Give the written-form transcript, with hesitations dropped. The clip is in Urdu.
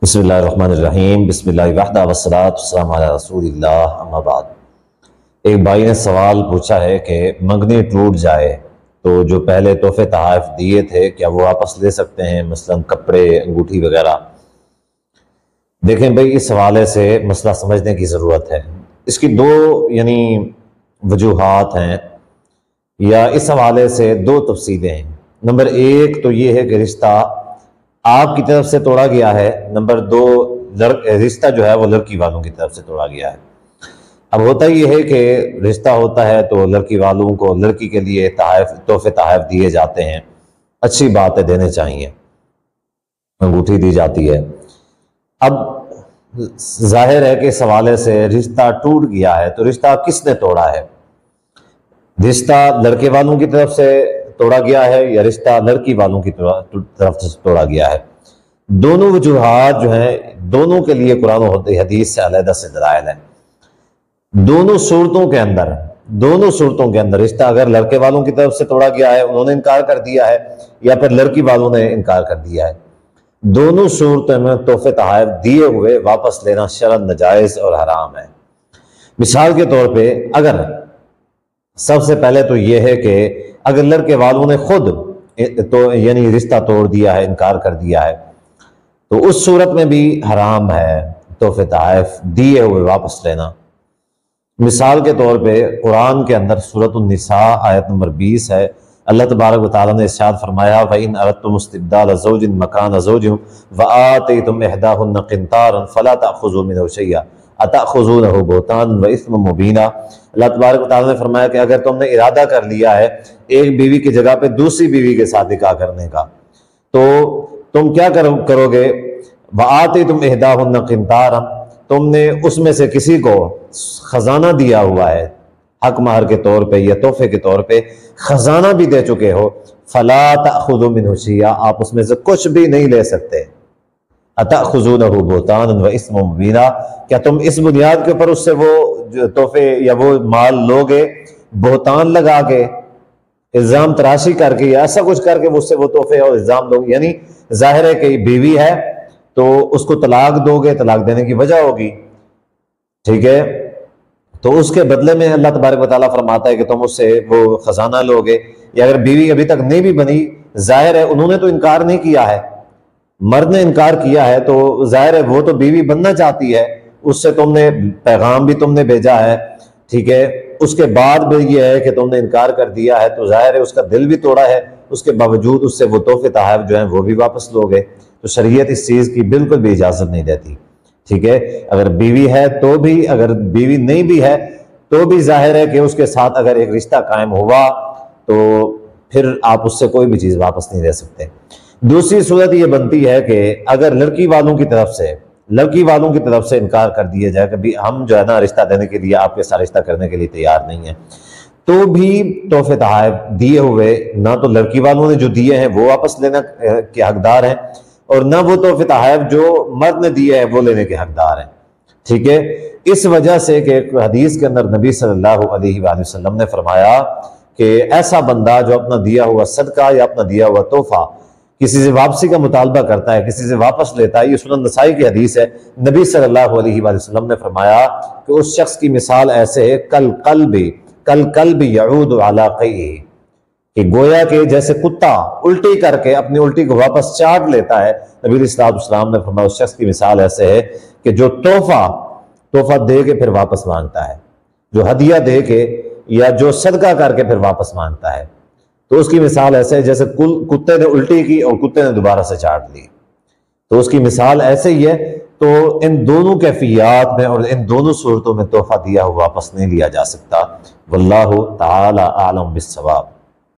بسم اللہ الرحمن الرحیم، بسم اللہ وحدہ والصلاۃ والسلام علی رسول اللہ، اما بعد۔ ایک بھائی نے سوال پوچھا ہے کہ منگنی ٹوٹ جائے تو جو پہلے تحفے تحائف دیے تھے کیا وہ واپس لے سکتے ہیں، مثلا کپڑے، انگوٹھی وغیرہ؟ دیکھیں بھائی، اس حوالے سے مسئلہ سمجھنے کی ضرورت ہے۔ اس کی دو وجوہات ہیں، یا اس حوالے سے دو تفصیلیں ہیں۔ نمبر ایک تو یہ ہے کہ رشتہ آپ کی طرف سے توڑا گیا ہے، نمبر دو رشتہ جو ہے وہ لڑکی والوں کی طرف سے توڑا گیا ہے۔ اب ہوتا یہ ہے کہ رشتہ ہوتا ہے تو لڑکی والوں کو لڑکی کے لیے تحفے تحائف دیے جاتے ہیں، اچھی بات ہے، دینے چاہیے، انگوٹھی دی جاتی ہے۔ اب ظاہر ہے کہ اس حوالے سے رشتہ ٹوٹ گیا ہے تو رشتہ کس نے توڑا ہے؟ رشتہ لڑکے والوں کی طرف سے توڑا گیا ہے یا رشتہ لڑکی والوں کی طرف سے توڑا گیا ہے؟ دونوں وجوہات جو ہیں، دونوں کے لیے قرآن و حدیث سے علیحدہ سے دلائل ہیں۔ دونوں صورتوں کے اندر رشتہ اگر لڑکے والوں کی طرف سے توڑا گیا ہے، انہوں نے انکار کر دیا ہے، یا پھر لڑکی والوں نے انکار کر دیا ہے، دونوں صورتوں میں تحفے تحائف دیے ہوئے واپس لینا شرعاً ناجائز اور حرام ہے۔ مثال کے طور پہ، اگر سب سے پہلے تو یہ ہے کہ اگر لڑکے والوں نے خود رشتہ توڑ دیا ہے، انکار کر دیا ہے، تو اس صورت میں بھی حرام ہے تحفے تحائف دیے ہوئے واپس لینا۔ مثال کے طور پہ قرآن کے اندر سورۃ النساء آیت نمبر 20 ہے، اللہ تبارک و تعالیٰ نے ارشاد فرمایا وَإِنْ أَرَدْتُمُ اسْتِبْدَالَ زَوْجٍ مَكَانَ زَوْجٍ وَآتَيْتُمْ إِحْدَاهُنَّ قِنْطَارًا فَلَا تَأْخُذُوا مِنْهُ شَيْئًا أَتَأْخُذُونَهُ بُهْتَانًا وَإِثْمًا مُبِينًا۔ اللہ تبارک و تعالیٰ نے فرمایا کہ اگر تم نے ارادہ کر لیا ہے ایک بیوی کی جگہ پہ دوسری بیوی کے ساتھ نکاح کرنے کا، تو تم کیا کرو گے؟ وَآتَيْتُمْ إِحْدَاهُنَّ قِنْطَارًا، تم نے اس میں سے کسی کو خزانہ دیا ہوا ہے، حق مہر کے طور پہ یا تحفے کے طور پہ خزانہ بھی دے چکے ہو، فلا تأخذوا منہ شیئا، آپ اس میں سے کچھ بھی نہیں لے سکتے۔ اتأخذونہ بہتانا واثما مبینا، کیا تم اس بنیاد کے اوپر اس سے وہ تحفے یا وہ مال لوگے بہتان لگا کے، الزام تراشی کر کے، یا ایسا کچھ کر کے اس سے وہ تحفے اور الزام لوگ؟ یعنی ظاہر ہے کہ بیوی ہے تو اس کو طلاق دو گے، طلاق دینے کی وجہ ہوگی، ٹھیک ہے، تو اس کے بدلے میں اللہ تبارک و تعالیٰ فرماتا ہے کہ تم اس سے وہ خزانہ لوگے۔ یا اگر بیوی ابھی تک نہیں بھی بنی، ظاہر ہے انہوں نے تو انکار نہیں کیا ہے، مرد نے انکار کیا ہے، تو ظاہر ہے وہ تو بیوی بننا چاہتی ہے، اس سے تم نے پیغام بھی تم نے بھیجا ہے، ٹھیک ہے، اس کے بعد بھی یہ ہے کہ تم نے انکار کر دیا ہے، تو ظاہر ہے اس کا دل بھی توڑا ہے، اس کے باوجود اس سے وہ تحفے تحائف جو ہیں وہ بھی واپس لوگے، تو شریعت اس چیز کی بالکل بھی اجازت نہیں دیتی، ٹھیک ہے۔ اگر بیوی ہے تو بھی، اگر بیوی نہیں بھی ہے تو بھی ظاہر ہے کہ اس کے ساتھ اگر ایک رشتہ قائم ہوا تو پھر آپ اس سے کوئی بھی چیز واپس نہیں لے سکتے۔ دوسری صورت یہ بنتی ہے کہ اگر لڑکی والوں کی طرف سے انکار کر دیا جائے کہ ہم جو ہے نا رشتہ دینے کے لیے آپ کے ساتھ رشتہ کرنے کے لیے تیار نہیں ہیں، تو بھی تحفے تحائف دیے ہوئے نہ تو لڑکی والوں نے جو دیے ہیں وہ واپس لینا کے حقدار ہیں، اور نہ وہ تحفے تحائف جو مرد نے دیے ہیں وہ لینے کے حقدار ہیں، ٹھیک ہے۔ اس وجہ سے کہ ایک حدیث کے اندر نبی صلی اللہ علیہ وآلہ وسلم نے فرمایا کہ ایسا بندہ جو اپنا دیا ہوا صدقہ یا اپنا دیا ہوا تحفہ کسی سے واپسی کا مطالبہ کرتا ہے، کسی سے واپس لیتا ہے، یہ سنن نسائی کی حدیث ہے، نبی صلی اللہ علیہ وآلہ وسلم نے فرمایا کہ اس شخص کی مثال ایسے ہے کل یعود علی قیہ، کہ گویا کہ جیسے کتا الٹی کر کے اپنی الٹی کو واپس چاٹ لیتا ہے۔ نبی علیہ الصلوۃ والسلام نے فرمایا اس شخص کی مثال ایسے ہے کہ جو تحفہ دے کے پھر واپس مانگتا ہے، جو ہدیہ دے کے یا جو صدقہ کر کے پھر واپس مانگتا ہے، تو اس کی مثال ایسے ہے جیسے کتے نے الٹی کی اور کتے نے دوبارہ سے چاٹ لی، تو اس کی مثال ایسے ہی ہے۔ تو ان دونوں کیفیات میں اور ان دونوں صورتوں میں تحفہ دیا ہوا واپس نہیں لیا جا سکتا۔ واللہ تعالی اعلم بالصواب۔